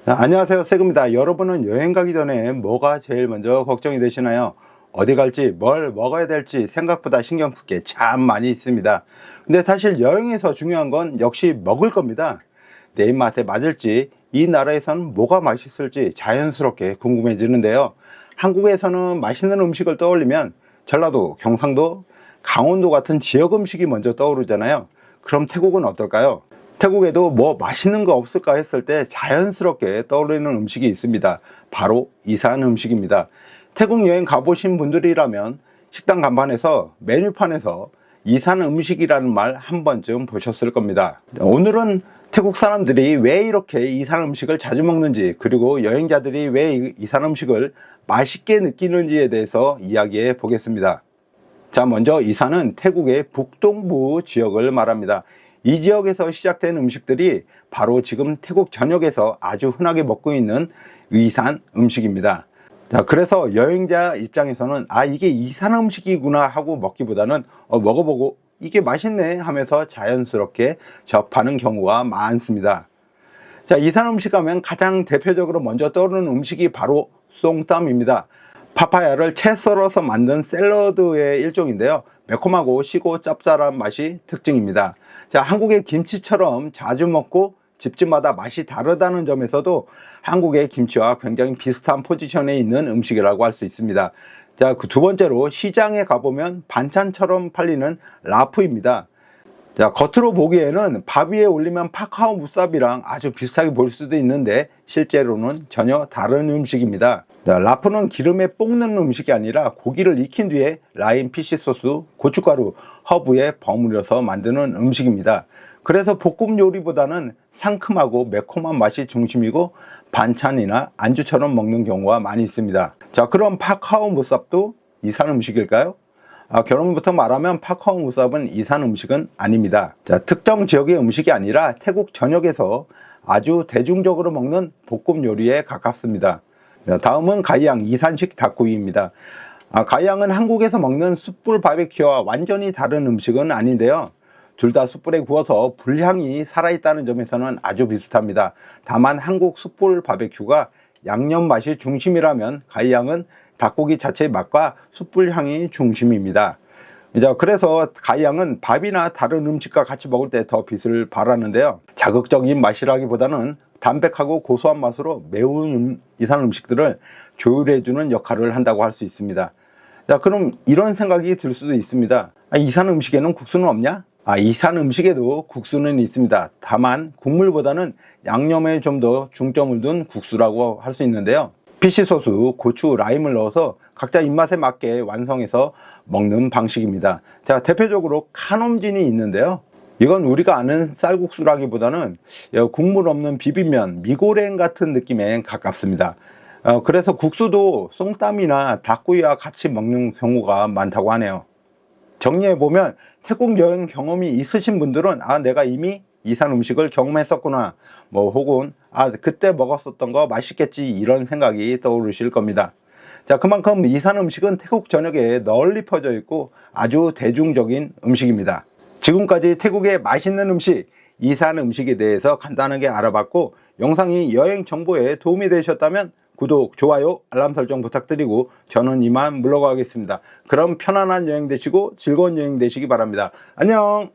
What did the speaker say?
안녕하세요, 세금입니다. 여러분은 여행 가기 전에 뭐가 제일 먼저 걱정이 되시나요? 어디 갈지 뭘 먹어야 될지 생각보다 신경 쓸 게 참 많이 있습니다. 근데 사실 여행에서 중요한 건 역시 먹을 겁니다. 내 입맛에 맞을지, 이 나라에서는 뭐가 맛있을지 자연스럽게 궁금해지는데요. 한국에서는 맛있는 음식을 떠올리면 전라도, 경상도, 강원도 같은 지역 음식이 먼저 떠오르잖아요. 그럼 태국은 어떨까요? 태국에도 뭐 맛있는 거 없을까 했을 때 자연스럽게 떠오르는 음식이 있습니다. 바로 이산 음식입니다. 태국 여행 가보신 분들이라면 식당 간판에서, 메뉴판에서 이산 음식이라는 말 한 번쯤 보셨을 겁니다. 오늘은 태국 사람들이 왜 이렇게 이산 음식을 자주 먹는지, 그리고 여행자들이 왜 이산 음식을 맛있게 느끼는지에 대해서 이야기해 보겠습니다. 자, 먼저 이산은 태국의 북동부 지역을 말합니다. 이 지역에서 시작된 음식들이 바로 지금 태국 전역에서 아주 흔하게 먹고 있는 이산 음식입니다. 자, 그래서 여행자 입장에서는 이게 이산 음식이구나 하고 먹기보다는 먹어보고 이게 맛있네 하면서 자연스럽게 접하는 경우가 많습니다. 자, 이산 음식 하면 가장 대표적으로 먼저 떠오르는 음식이 바로 쏨땀입니다. 파파야를 채 썰어서 만든 샐러드의 일종인데요. 매콤하고 시고 짭짤한 맛이 특징입니다. 자, 한국의 김치처럼 자주 먹고 집집마다 맛이 다르다는 점에서도 한국의 김치와 굉장히 비슷한 포지션에 있는 음식이라고 할 수 있습니다. 자, 그 두 번째로 시장에 가보면 반찬처럼 팔리는 라프입니다. 자, 겉으로 보기에는 밥 위에 올리면 파카오 무쌉이랑 아주 비슷하게 보일 수도 있는데 실제로는 전혀 다른 음식입니다. 자, 라프는 기름에 볶는 음식이 아니라 고기를 익힌 뒤에 라임 피쉬 소스, 고춧가루, 허브에 버무려서 만드는 음식입니다. 그래서 볶음 요리보다는 상큼하고 매콤한 맛이 중심이고 반찬이나 안주처럼 먹는 경우가 많이 있습니다. 자, 그럼 파카오 무쌉도 이산 음식일까요? 결론부터 말하면 파카오 무쌉은 이산 음식은 아닙니다. 자, 특정 지역의 음식이 아니라 태국 전역에서 아주 대중적으로 먹는 볶음 요리에 가깝습니다. 다음은 가이양 이산식 닭구이입니다. 가이양은 한국에서 먹는 숯불 바베큐와 완전히 다른 음식은 아닌데요. 둘 다 숯불에 구워서 불향이 살아있다는 점에서는 아주 비슷합니다. 다만 한국 숯불 바베큐가 양념 맛이 중심이라면 가이양은 닭고기 자체의 맛과 숯불 향이 중심입니다. 그래서 가이양은 밥이나 다른 음식과 같이 먹을 때 더 빛을 발하는데요. 자극적인 맛이라기보다는 담백하고 고소한 맛으로 매운 이산 음식들을 조율해주는 역할을 한다고 할 수 있습니다. 자, 그럼 이런 생각이 들 수도 있습니다. 이산 음식에는 국수는 없냐? 이산 음식에도 국수는 있습니다. 다만 국물보다는 양념에 좀 더 중점을 둔 국수라고 할 수 있는데요. 피쉬 소스, 고추, 라임을 넣어서 각자 입맛에 맞게 완성해서 먹는 방식입니다. 자, 대표적으로 카놈진이 있는데요. 이건 우리가 아는 쌀국수라기보다는 국물 없는 비빔면, 미고랭 같은 느낌에 가깝습니다. 그래서 국수도 쏨땀이나 닭구이와 같이 먹는 경우가 많다고 하네요. 정리해보면 태국 여행 경험이 있으신 분들은 내가 이미 이산 음식을 경험했었구나, 혹은 그때 먹었었던 거 맛있겠지, 이런 생각이 떠오르실 겁니다. 자, 그만큼 이산 음식은 태국 전역에 널리 퍼져 있고 아주 대중적인 음식입니다. 지금까지 태국의 맛있는 음식, 이산 음식에 대해서 간단하게 알아봤고, 영상이 여행 정보에 도움이 되셨다면 구독, 좋아요, 알람 설정 부탁드리고 저는 이만 물러가겠습니다. 그럼 편안한 여행 되시고 즐거운 여행 되시기 바랍니다. 안녕.